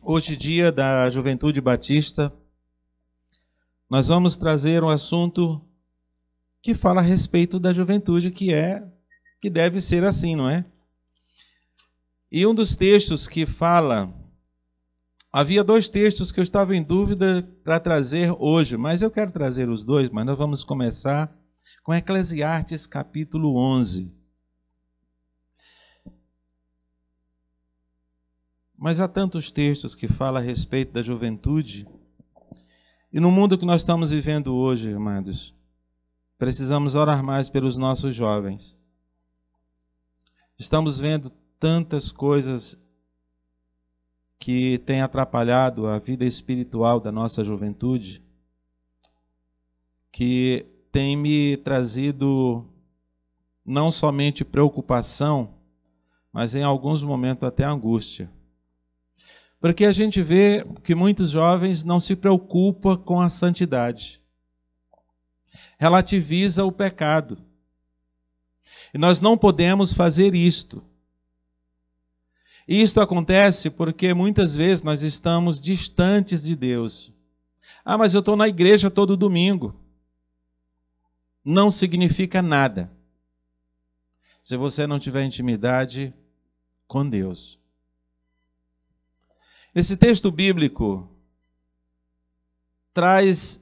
Hoje, dia da Juventude Batista, nós vamos trazer um assunto que fala a respeito da juventude, que deve ser assim, não é? E um dos textos que fala, havia dois textos que eu estava em dúvida para trazer hoje, mas eu quero trazer os dois, mas nós vamos começar com Eclesiastes capítulo 11. Mas há tantos textos que falam a respeito da juventude, e no mundo que nós estamos vivendo hoje, amados, precisamos orar mais pelos nossos jovens. Estamos vendo tantas coisas que têm atrapalhado a vida espiritual da nossa juventude, que tem me trazido não somente preocupação, mas em alguns momentos até angústia. Porque a gente vê que muitos jovens não se preocupam com a santidade. Relativiza o pecado. E nós não podemos fazer isto. E isto acontece porque muitas vezes nós estamos distantes de Deus. Ah, mas eu estou na igreja todo domingo. Não significa nada se você não tiver intimidade com Deus. Esse texto bíblico traz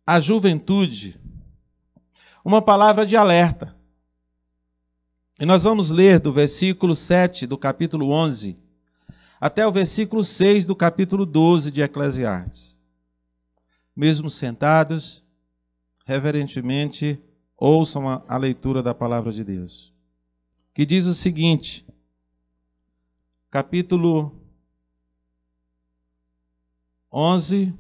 à juventude uma palavra de alerta. E nós vamos ler do versículo 7 do capítulo 11 até o versículo 6 do capítulo 12 de Eclesiastes. Mesmo sentados, reverentemente, ouçam a leitura da palavra de Deus, que diz o seguinte: capítulo 11,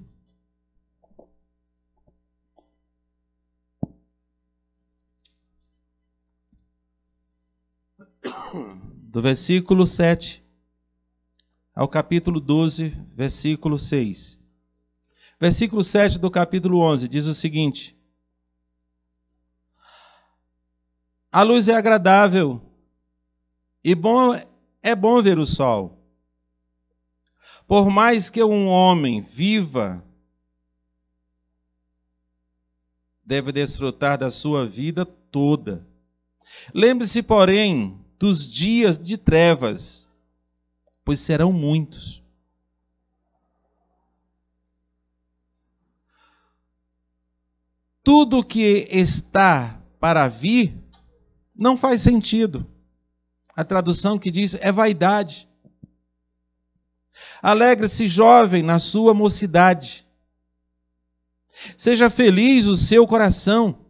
do versículo 7 ao capítulo 12, versículo 6. Versículo 7 do capítulo 11 diz o seguinte: a luz é agradável e é bom ver o sol. Por mais que um homem viva, deve desfrutar da sua vida toda. Lembre-se, porém, dos dias de trevas, pois serão muitos. Tudo que está para vir não faz sentido. A tradução que diz é vaidade. Alegre-se, jovem, na sua mocidade. Seja feliz o seu coração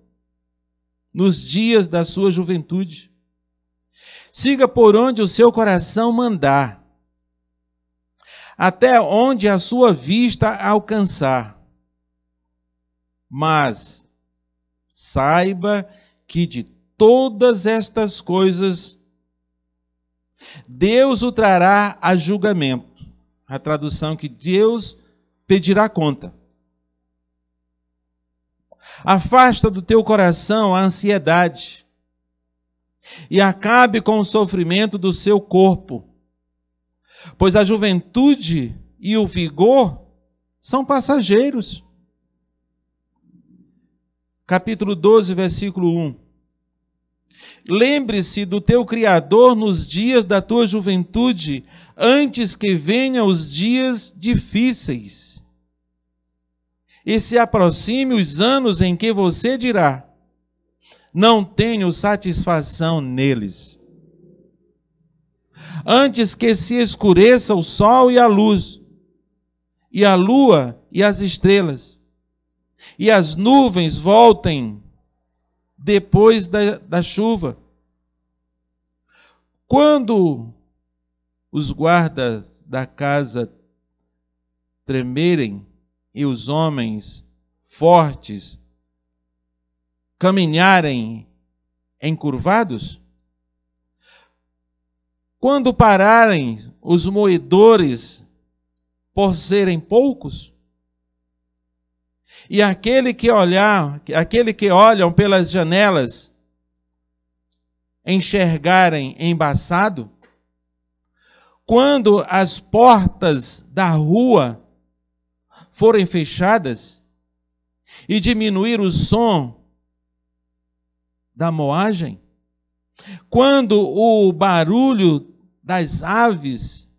nos dias da sua juventude. Siga por onde o seu coração mandar, até onde a sua vista alcançar. Mas saiba que de todas estas coisas Deus o trará a julgamento. A tradução que Deus pedirá conta. Afasta do teu coração a ansiedade e acabe com o sofrimento do seu corpo, pois a juventude e o vigor são passageiros. Capítulo 12, versículo 1. Lembre-se do teu Criador nos dias da tua juventude, antes que venham os dias difíceis, e se aproxime os anos em que você dirá: não tenho satisfação neles. Antes que se escureça o sol e a luz, e a lua e as estrelas, e as nuvens voltem depois da chuva. Quando os guardas da casa tremerem e os homens fortes caminharem encurvados, quando pararem os moedores por serem poucos, e aquele que olham pelas janelas enxergarem embaçado, quando as portas da rua forem fechadas e diminuir o som da moagem, quando o barulho das aves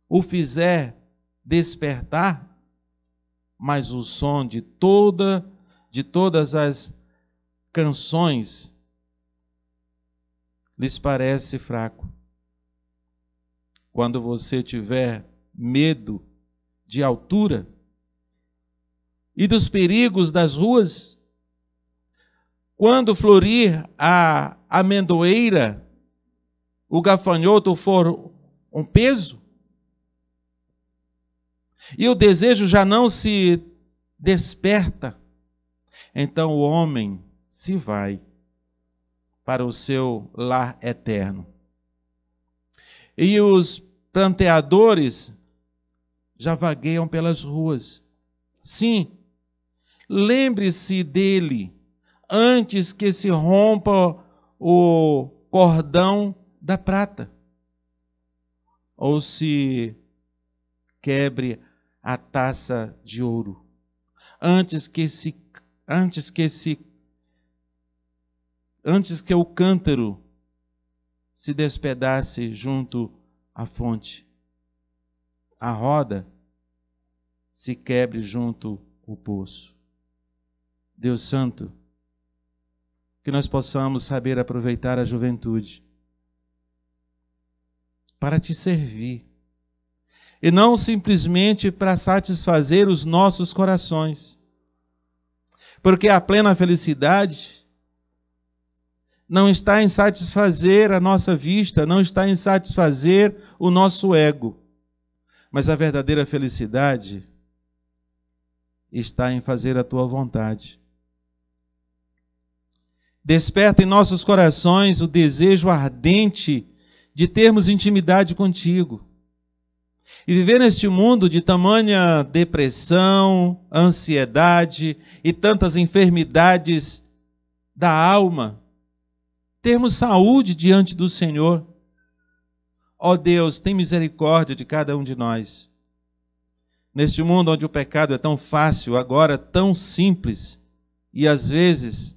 o fizer despertar, mas o som de todas as canções lhes parece fraco. Quando você tiver medo de altura e dos perigos das ruas, quando florir a amendoeira, o gafanhoto for um peso, e o desejo já não se desperta, então o homem se vai para o seu lar eterno. E os pranteadores já vagueiam pelas ruas. Sim, lembre-se dele antes que se rompa o cordão da prata, ou se quebre a taça de ouro, antes que o cântaro se despedace junto à fonte, a roda se quebre junto ao poço. Deus Santo, que nós possamos saber aproveitar a juventude para te servir, e não simplesmente para satisfazer os nossos corações, porque a plena felicidade não está em satisfazer a nossa vista, não está em satisfazer o nosso ego, mas a verdadeira felicidade está em fazer a tua vontade. Desperta em nossos corações o desejo ardente de termos intimidade contigo. E viver neste mundo de tamanha depressão, ansiedade e tantas enfermidades da alma, termos saúde diante do Senhor. Ó Deus, tem misericórdia de cada um de nós. Neste mundo onde o pecado é tão fácil, agora tão simples, e às vezes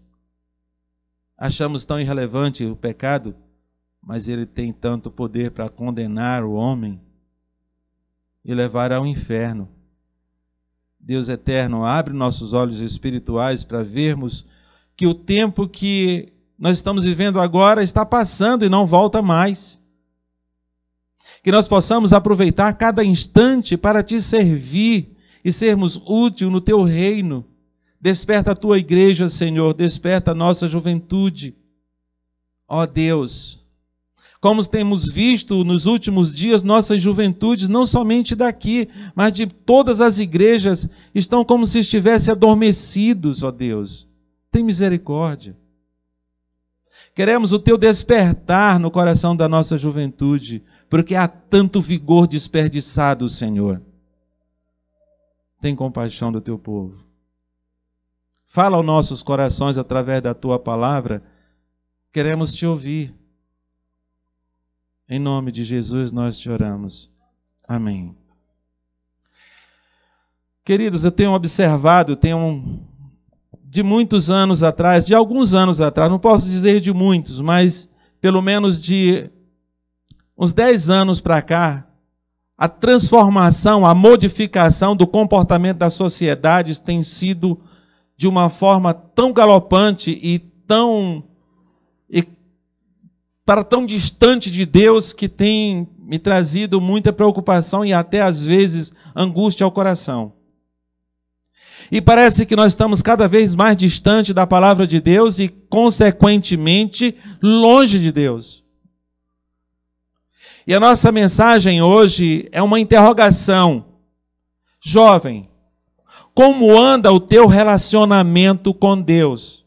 achamos tão irrelevante o pecado, mas ele tem tanto poder para condenar o homem e levar ao inferno. Deus eterno, abre nossos olhos espirituais para vermos que o tempo que nós estamos vivendo agora está passando e não volta mais. Que nós possamos aproveitar cada instante para te servir e sermos úteis no teu reino. Desperta a tua igreja, Senhor, desperta a nossa juventude. Ó Deus, como temos visto nos últimos dias, nossas juventudes, não somente daqui, mas de todas as igrejas, estão como se estivessem adormecidos, ó Deus. Tem misericórdia. Queremos o teu despertar no coração da nossa juventude, porque há tanto vigor desperdiçado, Senhor. Tem compaixão do teu povo. Fala aos nossos corações através da tua palavra. Queremos te ouvir. Em nome de Jesus nós te oramos. Amém. Queridos, eu tenho observado, de muitos anos atrás, de alguns anos atrás, não posso dizer de muitos, mas pelo menos de uns 10 anos para cá, a transformação, a modificação do comportamento das sociedades tem sido de uma forma tão galopante e para tão distante de Deus, que tem me trazido muita preocupação e até às vezes angústia ao coração. E parece que nós estamos cada vez mais distante da palavra de Deus e, consequentemente, longe de Deus. E a nossa mensagem hoje é uma interrogação. Jovem, como anda o teu relacionamento com Deus?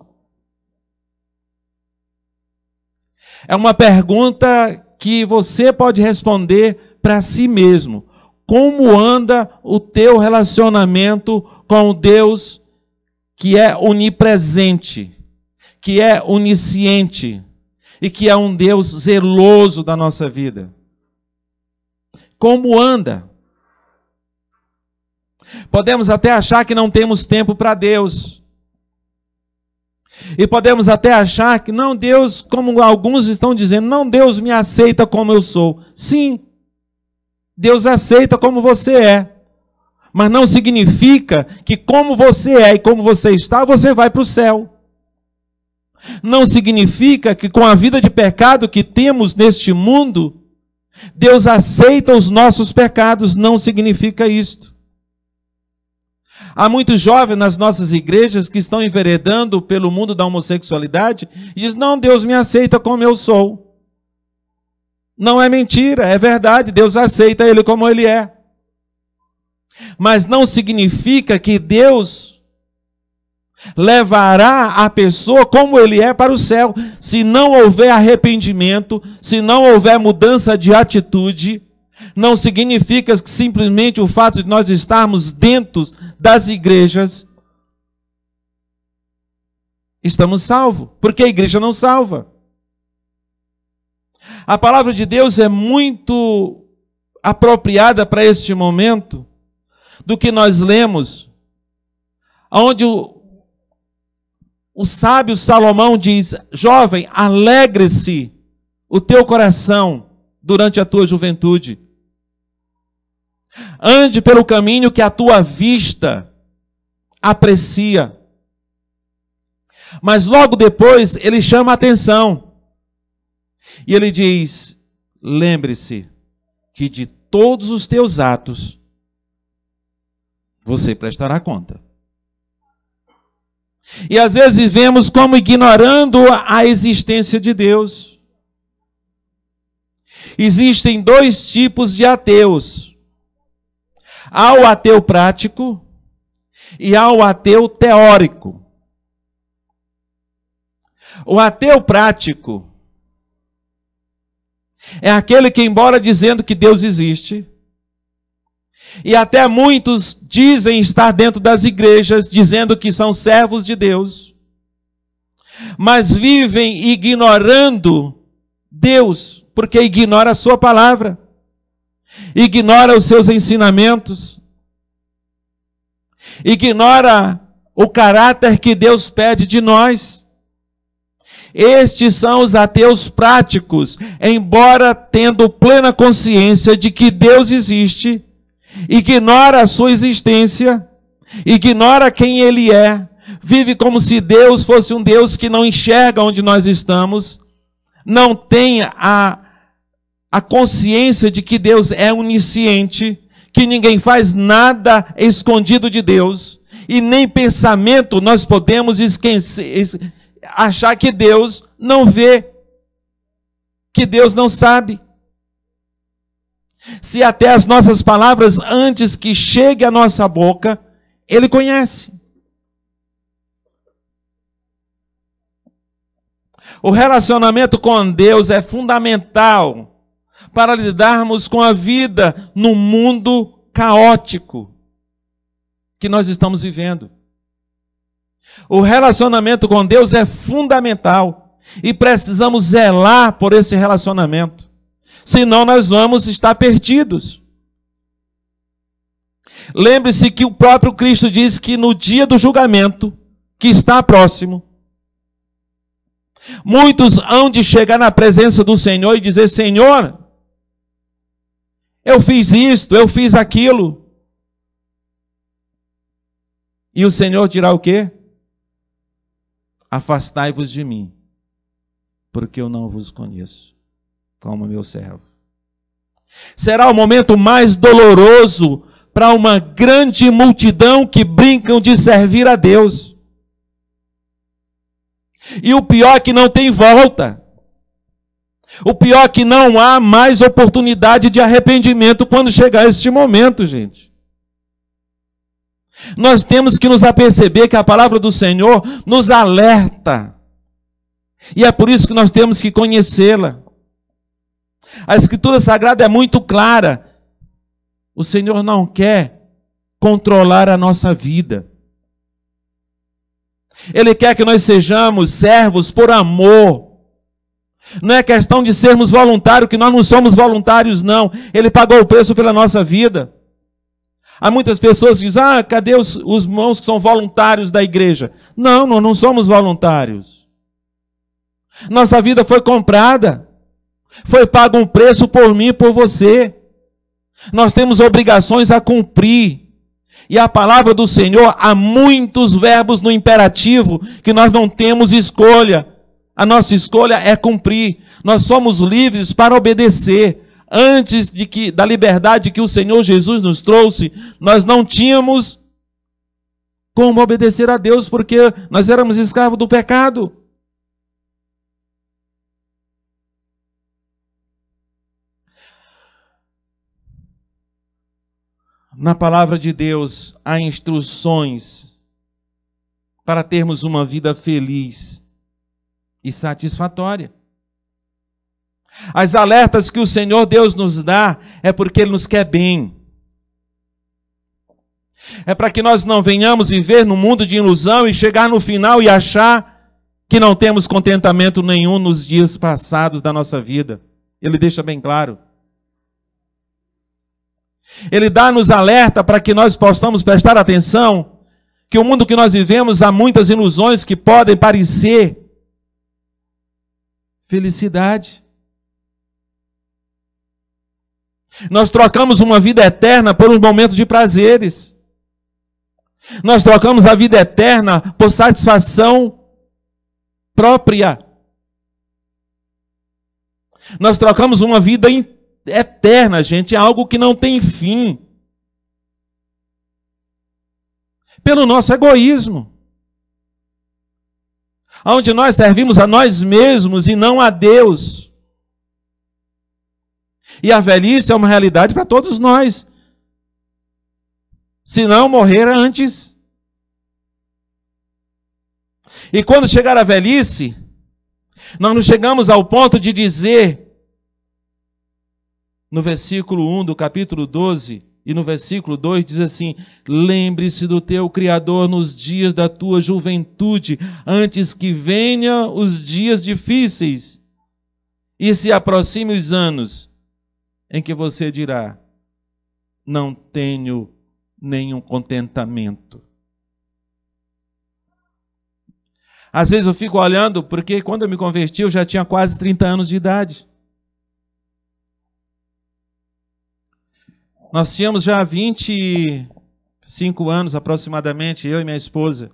É uma pergunta que você pode responder para si mesmo. Como anda o teu relacionamento com o Deus que é onipresente, que é onisciente e que é um Deus zeloso da nossa vida? como anda. Podemos até achar que não temos tempo para Deus. E podemos até achar que não, Deus, como alguns estão dizendo, não, Deus me aceita como eu sou. Sim, Deus aceita como você é. Mas não significa que como você é e como você está, você vai para o céu. Não significa que com a vida de pecado que temos neste mundo, Deus aceita os nossos pecados. Não significa isto. Há muitos jovens nas nossas igrejas que estão enveredando pelo mundo da homossexualidade e dizem, não, Deus me aceita como eu sou. Não é mentira, é verdade, Deus aceita ele como ele é. Mas não significa que Deus levará a pessoa como ele é para o céu. Se não houver arrependimento, se não houver mudança de atitude, não significa que simplesmente o fato de nós estarmos dentro das igrejas, estamos salvos, porque a igreja não salva. A palavra de Deus é muito apropriada para este momento, do que nós lemos, onde o sábio Salomão diz, jovem, alegre-se o teu coração durante a tua juventude. Ande pelo caminho que a tua vista aprecia. Mas logo depois ele chama a atenção. E ele diz, lembre-se que de todos os teus atos você prestará conta. E às vezes vivemos como ignorando a existência de Deus. Existem dois tipos de ateus. Há o ateu prático e há o ateu teórico. O ateu prático é aquele que, embora dizendo que Deus existe, e até muitos dizem estar dentro das igrejas, dizendo que são servos de Deus, mas vivem ignorando Deus, porque ignora a sua palavra, ignora os seus ensinamentos, ignora o caráter que Deus pede de nós. Estes são os ateus práticos, embora tendo plena consciência de que Deus existe, ignora a sua existência, ignora quem Ele é, vive como se Deus fosse um Deus que não enxerga onde nós estamos, não tem a consciência de que Deus é onisciente, que ninguém faz nada escondido de Deus, e nem pensamento nós podemos esquecer, achar que Deus não vê, que Deus não sabe. Se até as nossas palavras, antes que chegue à nossa boca, Ele conhece. O relacionamento com Deus é fundamental para lidarmos com a vida no mundo caótico que nós estamos vivendo. O relacionamento com Deus é fundamental e precisamos zelar por esse relacionamento. Senão nós vamos estar perdidos. Lembre-se que o próprio Cristo diz que no dia do julgamento, que está próximo, muitos hão de chegar na presença do Senhor e dizer, Senhor, eu fiz isto, eu fiz aquilo. E o Senhor dirá o quê? Afastai-vos de mim, porque eu não vos conheço como meu servo. Será o momento mais doloroso para uma grande multidão que brincam de servir a Deus. E o pior é que não tem volta. O pior é que não há mais oportunidade de arrependimento quando chegar este momento, gente. Nós temos que nos aperceber que a palavra do Senhor nos alerta. E é por isso que nós temos que conhecê-la. A Escritura Sagrada é muito clara. O Senhor não quer controlar a nossa vida. Ele quer que nós sejamos servos por amor, Não é questão de sermos voluntários, que nós não somos voluntários, não. Ele pagou o preço pela nossa vida. Há muitas pessoas que dizem, cadê os irmãos que são voluntários da igreja? Não, nós não somos voluntários. Nossa vida foi comprada. Foi pago um preço por mim e por você. Nós temos obrigações a cumprir. E a palavra do Senhor, há muitos verbos no imperativo que nós não temos escolha. A nossa escolha é cumprir. Nós somos livres para obedecer. Antes da liberdade que o Senhor Jesus nos trouxe, nós não tínhamos como obedecer a Deus, porque nós éramos escravos do pecado. Na palavra de Deus há instruções para termos uma vida feliz e satisfatória. As alertas que o Senhor Deus nos dá é porque Ele nos quer bem. É para que nós não venhamos viver num mundo de ilusão e chegar no final e achar que não temos contentamento nenhum nos dias passados da nossa vida. Ele deixa bem claro. Ele dá-nos alerta para que nós possamos prestar atenção que o mundo que nós vivemos há muitas ilusões que podem parecer felicidade. Nós trocamos uma vida eterna por um momento de prazeres. Nós trocamos a vida eterna por satisfação própria. Nós trocamos uma vida eterna, gente, é algo que não tem fim. Pelo nosso egoísmo. Onde nós servimos a nós mesmos e não a Deus. E a velhice é uma realidade para todos nós. Se não, morrer antes. E quando chegar a velhice, nós não chegamos ao ponto de dizer, no versículo 1 do capítulo 12, e no versículo 2 diz assim, lembre-se do teu Criador nos dias da tua juventude, antes que venham os dias difíceis, e se aproxime os anos, em que você dirá, não tenho nenhum contentamento. Às vezes eu fico olhando, porque quando eu me converti eu já tinha quase 30 anos de idade. Nós tínhamos já 25 anos aproximadamente, eu e minha esposa.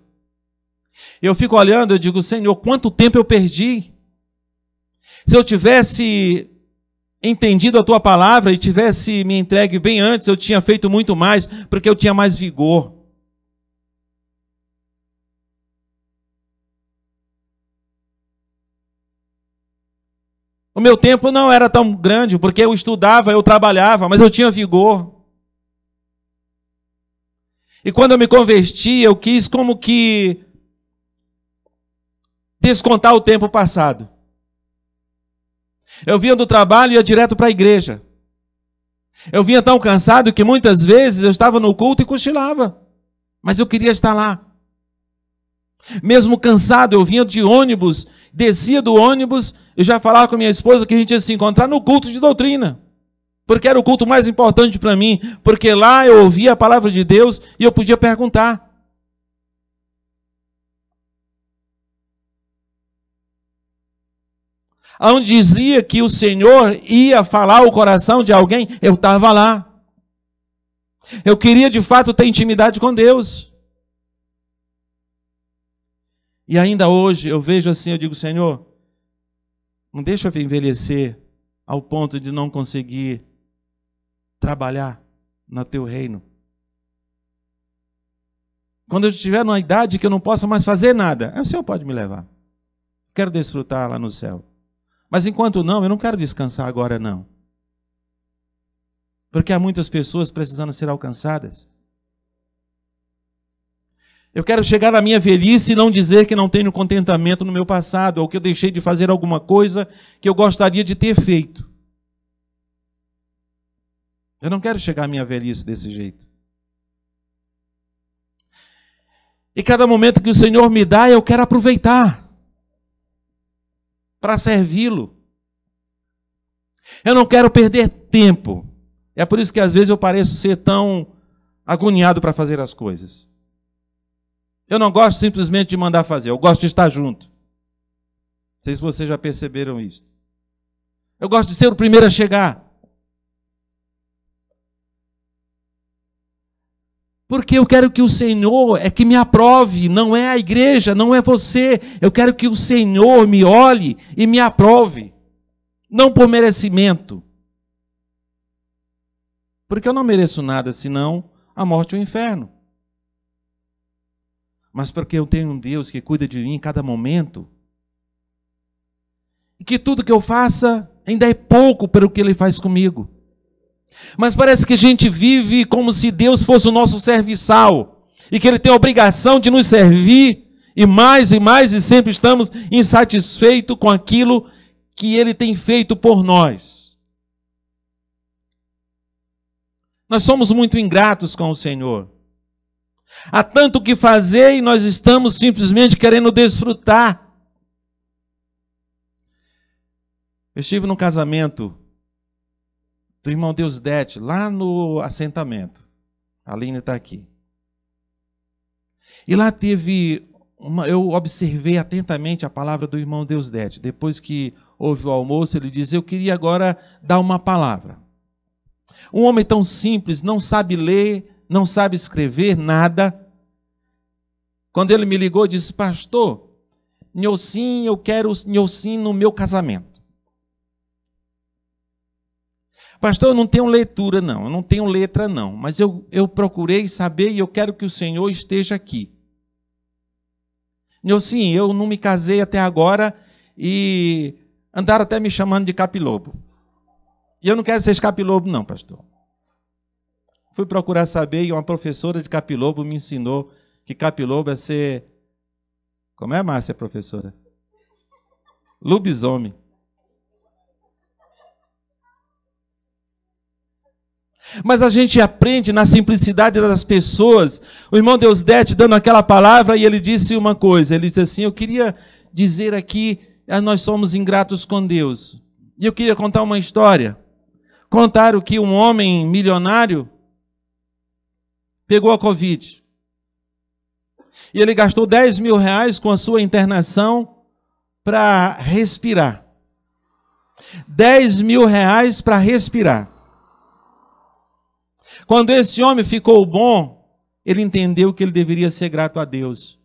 Eu fico olhando, eu digo, Senhor, quanto tempo eu perdi? Se eu tivesse entendido a tua palavra e tivesse me entregue bem antes, eu tinha feito muito mais, porque eu tinha mais vigor. O meu tempo não era tão grande, porque eu estudava, eu trabalhava, mas eu tinha vigor. E quando eu me converti, eu quis como que descontar o tempo passado. Eu vinha do trabalho e ia direto para a igreja. Eu vinha tão cansado que muitas vezes eu estava no culto e cochilava. Mas eu queria estar lá. Mesmo cansado, eu vinha de ônibus, descia do ônibus, eu já falava com a minha esposa que a gente ia se encontrar no culto de doutrina. Porque era o culto mais importante para mim. Porque lá eu ouvia a palavra de Deus e eu podia perguntar. Onde dizia que o Senhor ia falar o coração de alguém, eu estava lá. Eu queria de fato ter intimidade com Deus. E ainda hoje eu vejo assim, eu digo, Senhor, não deixa eu envelhecer ao ponto de não conseguir trabalhar no teu reino. Quando eu estiver numa idade que eu não possa mais fazer nada, o Senhor pode me levar. Quero desfrutar lá no céu. Mas enquanto não, eu não quero descansar agora não. Porque há muitas pessoas precisando ser alcançadas. Eu quero chegar na minha velhice e não dizer que não tenho contentamento no meu passado, ou que eu deixei de fazer alguma coisa que eu gostaria de ter feito. Eu não quero chegar à minha velhice desse jeito. E cada momento que o Senhor me dá, eu quero aproveitar para servi-lo. Eu não quero perder tempo. É por isso que às vezes eu pareço ser tão agoniado para fazer as coisas. Eu não gosto simplesmente de mandar fazer, eu gosto de estar junto. Não sei se vocês já perceberam isso. Eu gosto de ser o primeiro a chegar. Porque eu quero que o Senhor é que me aprove, não é a igreja, não é você. Eu quero que o Senhor me olhe e me aprove. Não por merecimento. Porque eu não mereço nada, senão a morte e o inferno. Mas porque eu tenho um Deus que cuida de mim em cada momento. E que tudo que eu faça ainda é pouco pelo que Ele faz comigo. Mas parece que a gente vive como se Deus fosse o nosso serviçal. E que Ele tem a obrigação de nos servir. E mais, e sempre estamos insatisfeitos com aquilo que Ele tem feito por nós. Nós somos muito ingratos com o Senhor. Há tanto o que fazer e nós estamos simplesmente querendo desfrutar. Eu estive no casamento do irmão Deusdete, lá no assentamento. A Aline está aqui. E lá eu observei atentamente a palavra do irmão Deusdete. Depois que houve o almoço, ele disse: eu queria agora dar uma palavra. Um homem tão simples, não sabe ler, não sabe escrever nada. Quando ele me ligou, disse: pastor, Nhosim, eu quero Nhosim no meu casamento. Pastor, eu não tenho leitura não, eu não tenho letra não, mas eu procurei saber e eu quero que o Senhor esteja aqui. Nhosim, eu não me casei até agora e andaram até me chamando de capilobo. E eu não quero ser capilobo não, pastor. Fui procurar saber e uma professora de capilobo me ensinou que capilobo é ser... Como é, Márcia, professora? Lobisomem. Mas a gente aprende na simplicidade das pessoas. O irmão Deusdete dando aquela palavra e ele disse uma coisa. Ele disse assim: eu queria dizer aqui, nós somos ingratos com Deus. E eu queria contar uma história. Contaram que um homem milionário pegou a Covid. E ele gastou 10 mil reais com a sua internação para respirar. 10 mil reais para respirar. Quando esse homem ficou bom, ele entendeu que ele deveria ser grato a Deus.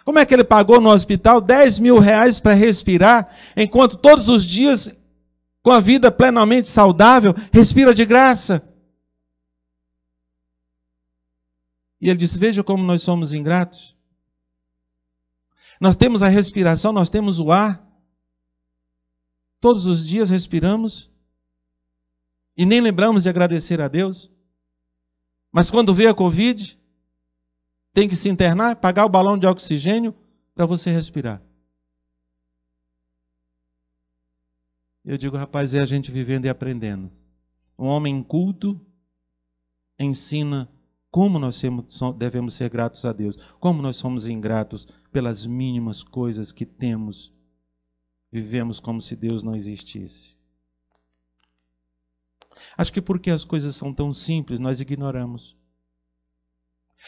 Como é que ele pagou no hospital 10 mil reais para respirar, enquanto todos os dias, com a vida plenamente saudável, respira de graça? E ele disse: veja como nós somos ingratos. Nós temos a respiração, nós temos o ar. Todos os dias respiramos. E nem lembramos de agradecer a Deus. Mas quando vê a Covid, tem que se internar, pagar o balão de oxigênio para você respirar. Eu digo: rapaz, é a gente vivendo e aprendendo. Um homem inculto ensina como nós devemos ser gratos a Deus. Como nós somos ingratos pelas mínimas coisas que temos. Vivemos como se Deus não existisse. Acho que porque as coisas são tão simples, nós ignoramos.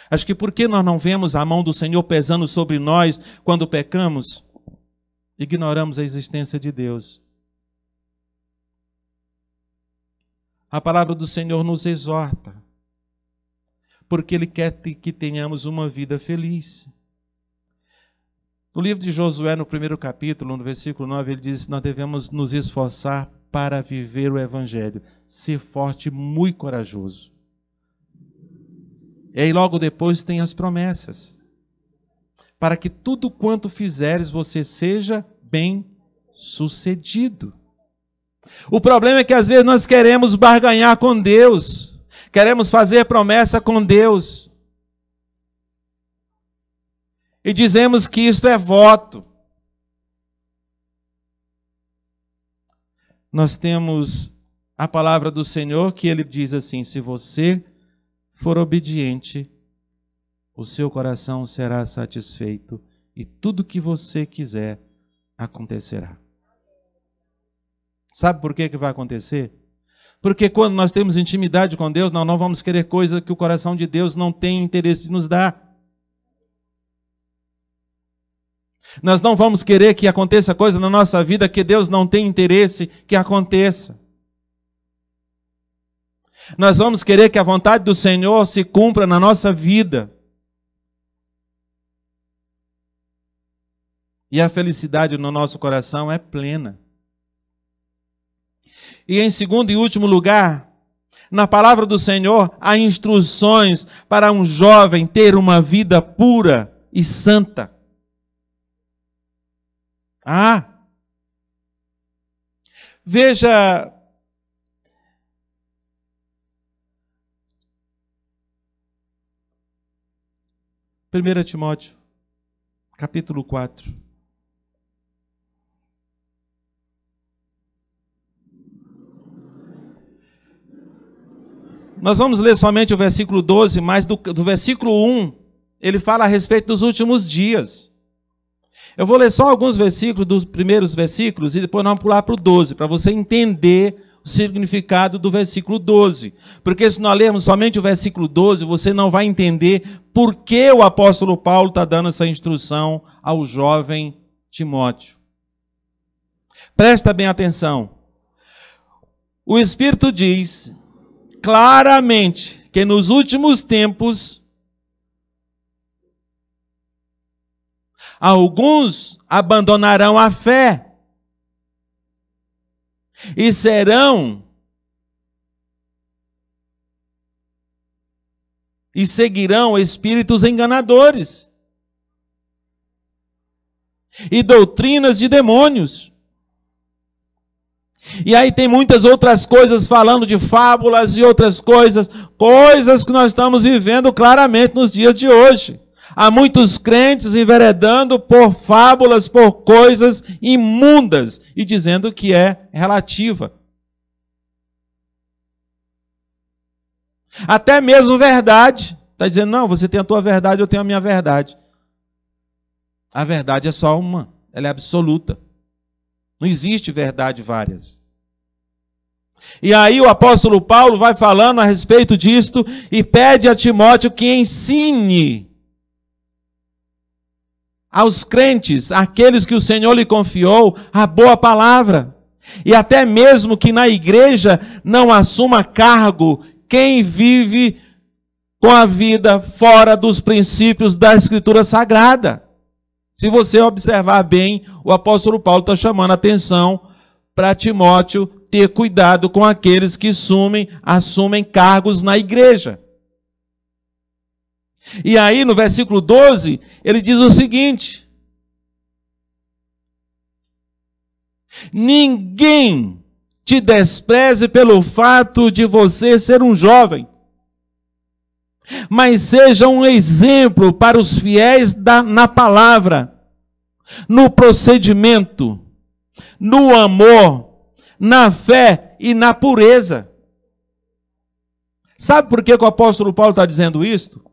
Acho que porque nós não vemos a mão do Senhor pesando sobre nós quando pecamos, ignoramos a existência de Deus. A palavra do Senhor nos exorta, porque Ele quer que tenhamos uma vida feliz. No livro de Josué, no 1º capítulo, no versículo 9, ele diz: nós devemos nos esforçar para viver o Evangelho, ser forte e muito corajoso. E aí logo depois tem as promessas. Para que tudo quanto fizeres, você seja bem sucedido. O problema é que às vezes nós queremos barganhar com Deus. Queremos fazer promessa com Deus. E dizemos que isto é voto. Nós temos a palavra do Senhor que Ele diz assim: se você for obediente, o seu coração será satisfeito e tudo que você quiser acontecerá. Sabe por que vai acontecer? Porque quando nós temos intimidade com Deus, nós não vamos querer coisa que o coração de Deus não tem interesse de nos dar. Nós não vamos querer que aconteça coisa na nossa vida que Deus não tem interesse que aconteça. Nós vamos querer que a vontade do Senhor se cumpra na nossa vida. E a felicidade no nosso coração é plena. E em segundo e último lugar, na palavra do Senhor, há instruções para um jovem ter uma vida pura e santa. Veja, 1 Timóteo, capítulo 4. Nós vamos ler somente o versículo 12, mas do versículo 1, ele fala a respeito dos últimos dias. Eu vou ler só alguns versículos dos primeiros versículos e depois nós vamos pular para o 12, para você entender o significado do versículo 12. Porque se nós lermos somente o versículo 12, você não vai entender por que o apóstolo Paulo está dando essa instrução ao jovem Timóteo. Presta bem atenção. O Espírito diz claramente que nos últimos tempos alguns abandonarão a fé e seguirão espíritos enganadores e doutrinas de demônios. E aí tem muitas outras coisas falando de fábulas e outras coisas que nós estamos vivendo claramente nos dias de hoje. Há muitos crentes enveredando por fábulas, por coisas imundas e dizendo que é relativa. Até mesmo verdade. Está dizendo, não, você tem a tua verdade, eu tenho a minha verdade. A verdade é só uma, ela é absoluta. Não existe verdade várias. E aí o apóstolo Paulo vai falando a respeito disto e pede a Timóteo que ensine aos crentes, aqueles que o Senhor lhe confiou, a boa palavra. E até mesmo que na igreja não assuma cargo quem vive com a vida fora dos princípios da Escritura Sagrada. Se você observar bem, o apóstolo Paulo está chamando a atenção para Timóteo ter cuidado com aqueles que assumem cargos na igreja. E aí no versículo 12, ele diz o seguinte: ninguém te despreze pelo fato de você ser um jovem, mas seja um exemplo para os fiéis na palavra, no procedimento, no amor, na fé e na pureza. Sabe por que o apóstolo Paulo está dizendo isso?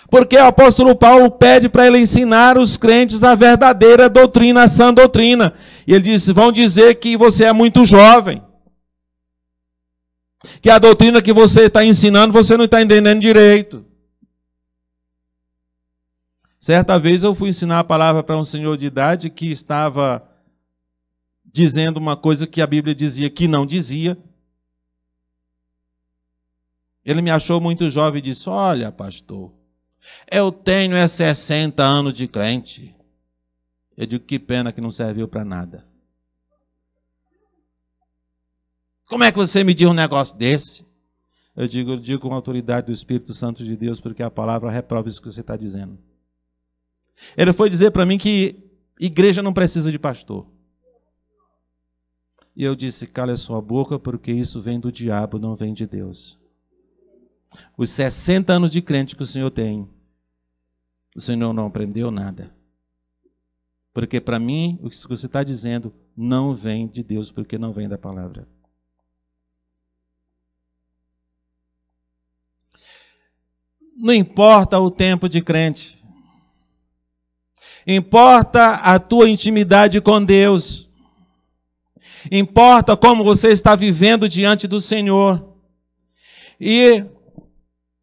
Porque o apóstolo Paulo pede para ele ensinar os crentes a verdadeira doutrina, a sã doutrina. E ele disse, vão dizer que você é muito jovem, que a doutrina que você está ensinando, você não está entendendo direito. Certa vez eu fui ensinar a palavra para um senhor de idade que estava dizendo uma coisa que a Bíblia dizia que não dizia. Ele me achou muito jovem e disse, olha, pastor, eu tenho 60 anos de crente. Eu digo, que pena que não serviu para nada. Como é que você me diz um negócio desse? Eu digo com a autoridade do Espírito Santo de Deus, porque a palavra reprova isso que você está dizendo. Ele foi dizer para mim que igreja não precisa de pastor. E eu disse, cala a sua boca, porque isso vem do diabo, não vem de Deus. Os 60 anos de crente que o Senhor tem, o Senhor não aprendeu nada. Porque para mim, o que você está dizendo não vem de Deus, porque não vem da palavra. Não importa o tempo de crente. Importa a tua intimidade com Deus. Importa como você está vivendo diante do Senhor. E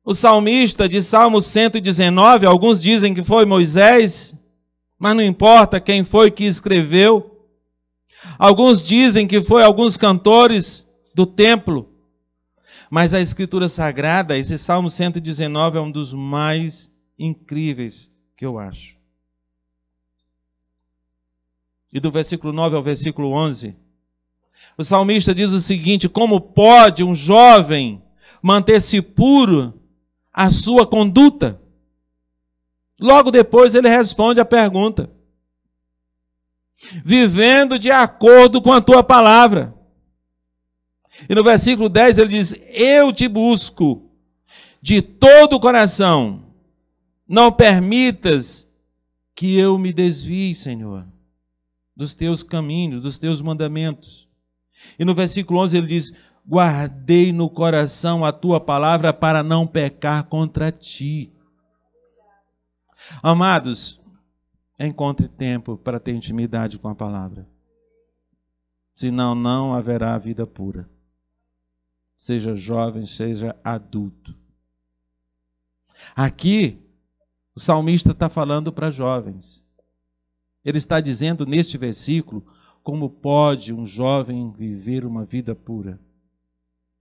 o salmista de Salmo 119, alguns dizem que foi Moisés, mas não importa quem foi que escreveu. Alguns dizem que foi alguns cantores do templo. Mas a Escritura Sagrada, esse Salmo 119 é um dos mais incríveis que eu acho. E do versículo 9 ao versículo 11, o salmista diz o seguinte: como pode um jovem manter-se puro a sua conduta? Logo depois ele responde a pergunta: vivendo de acordo com a tua palavra. E no versículo 10 ele diz: eu te busco de todo o coração, não permitas que eu me desvie, Senhor, dos teus caminhos, dos teus mandamentos. E no versículo 11 ele diz: guardei no coração a tua palavra para não pecar contra ti. Amados, encontre tempo para ter intimidade com a palavra. Senão não haverá vida pura. Seja jovem, seja adulto. Aqui, o salmista está falando para jovens. Ele está dizendo neste versículo como pode um jovem viver uma vida pura.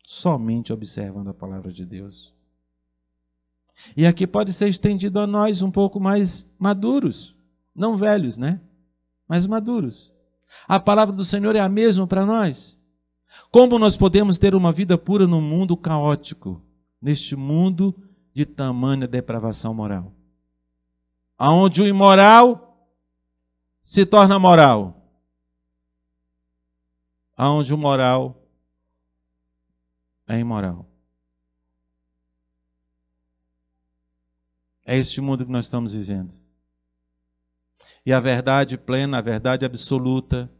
Somente observando a palavra de Deus. E aqui pode ser estendido a nós um pouco mais maduros. Não velhos, né? Mas maduros. A palavra do Senhor é a mesma para nós. Como nós podemos ter uma vida pura num mundo caótico? Neste mundo de tamanha depravação moral. Onde o imoral se torna moral. Onde o moral é imoral. É este mundo que nós estamos vivendo. E a verdade plena, a verdade absoluta,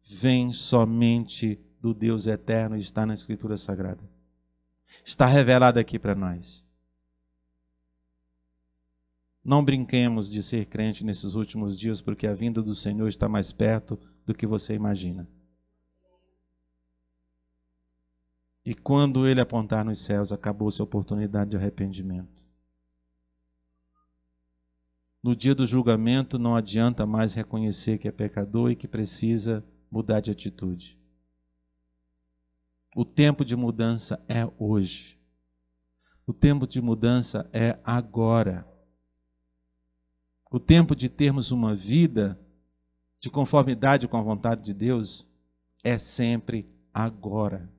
vem somente do Deus eterno e está na Escritura Sagrada. Está revelada aqui para nós. Não brinquemos de ser crente nesses últimos dias, porque a vinda do Senhor está mais perto do que você imagina. E quando Ele apontar nos céus, acabou-se a oportunidade de arrependimento. No dia do julgamento, não adianta mais reconhecer que é pecador e que precisa mudar de atitude. O tempo de mudança é hoje. O tempo de mudança é agora. O tempo de termos uma vida de conformidade com a vontade de Deus é sempre agora.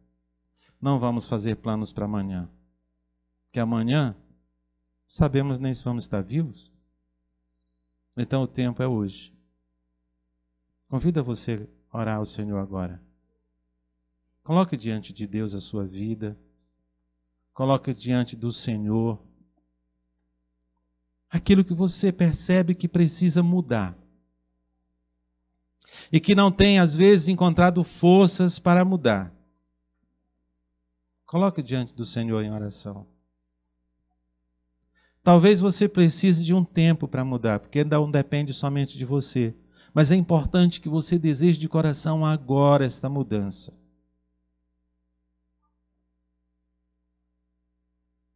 Não vamos fazer planos para amanhã. Porque amanhã sabemos nem se vamos estar vivos. Então o tempo é hoje. Convido você a orar ao Senhor agora. Coloque diante de Deus a sua vida. Coloque diante do Senhor aquilo que você percebe que precisa mudar. E que não tem, às vezes, encontrado forças para mudar. Coloque diante do Senhor em oração. Talvez você precise de um tempo para mudar, porque não depende somente de você. Mas é importante que você deseje de coração agora esta mudança.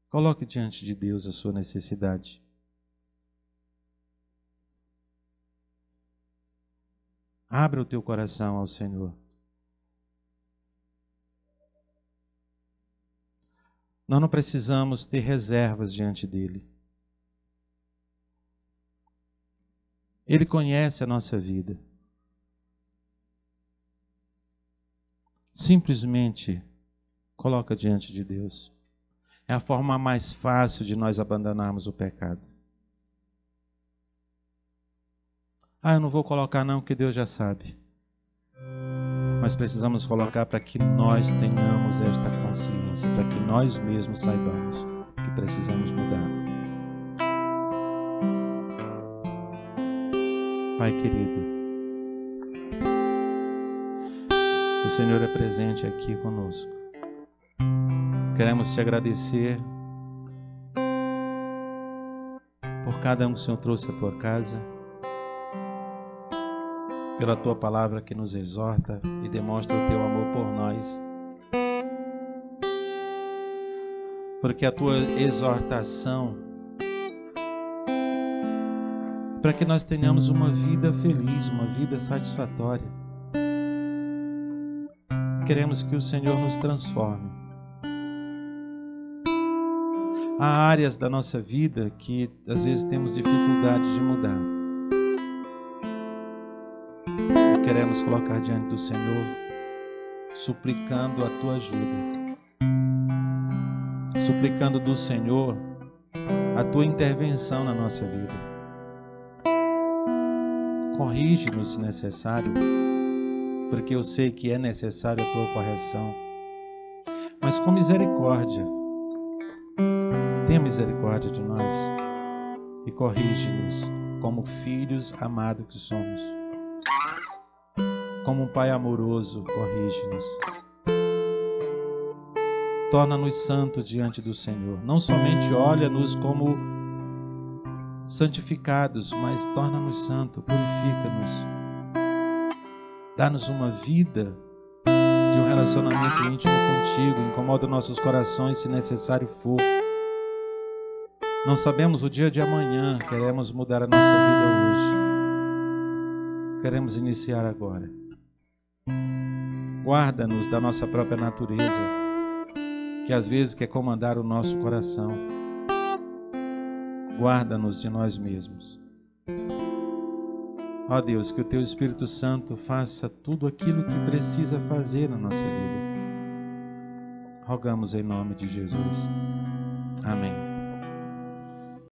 Coloque diante de Deus a sua necessidade. Abra o teu coração ao Senhor. Nós não precisamos ter reservas diante dEle. Ele conhece a nossa vida. Simplesmente coloca diante de Deus. É a forma mais fácil de nós abandonarmos o pecado. Eu não vou colocar não, porque Deus já sabe. Mas precisamos colocar para que nós tenhamos esta consciência, para que nós mesmos saibamos que precisamos mudar. Pai querido, o Senhor é presente aqui conosco. Queremos te agradecer por cada um que o Senhor trouxe à tua casa. pela tua palavra que nos exorta e demonstra o teu amor por nós. Porque a tua exortação, para que nós tenhamos uma vida feliz, uma vida satisfatória. Queremos que o Senhor nos transforme. Há áreas da nossa vida que às vezes temos dificuldade de mudar. E queremos colocar diante do Senhor, suplicando a tua ajuda. Suplicando do Senhor a tua intervenção na nossa vida. Corrige-nos se necessário, porque eu sei que é necessário a tua correção. Mas com misericórdia, tenha misericórdia de nós e corrige-nos como filhos amados que somos. Como um Pai amoroso, corrige-nos. Torna-nos santos diante do Senhor. Não somente olha-nos como santificados, mas torna-nos santos, purifica-nos. Dá-nos uma vida de um relacionamento íntimo contigo. Incomoda nossos corações se necessário for. Não sabemos o dia de amanhã. Queremos mudar a nossa vida hoje. Queremos iniciar agora. Guarda-nos da nossa própria natureza, que às vezes quer comandar o nosso coração. Guarda-nos de nós mesmos. Ó Deus, que o Teu Espírito Santo faça tudo aquilo que precisa fazer na nossa vida. Rogamos em nome de Jesus. Amém.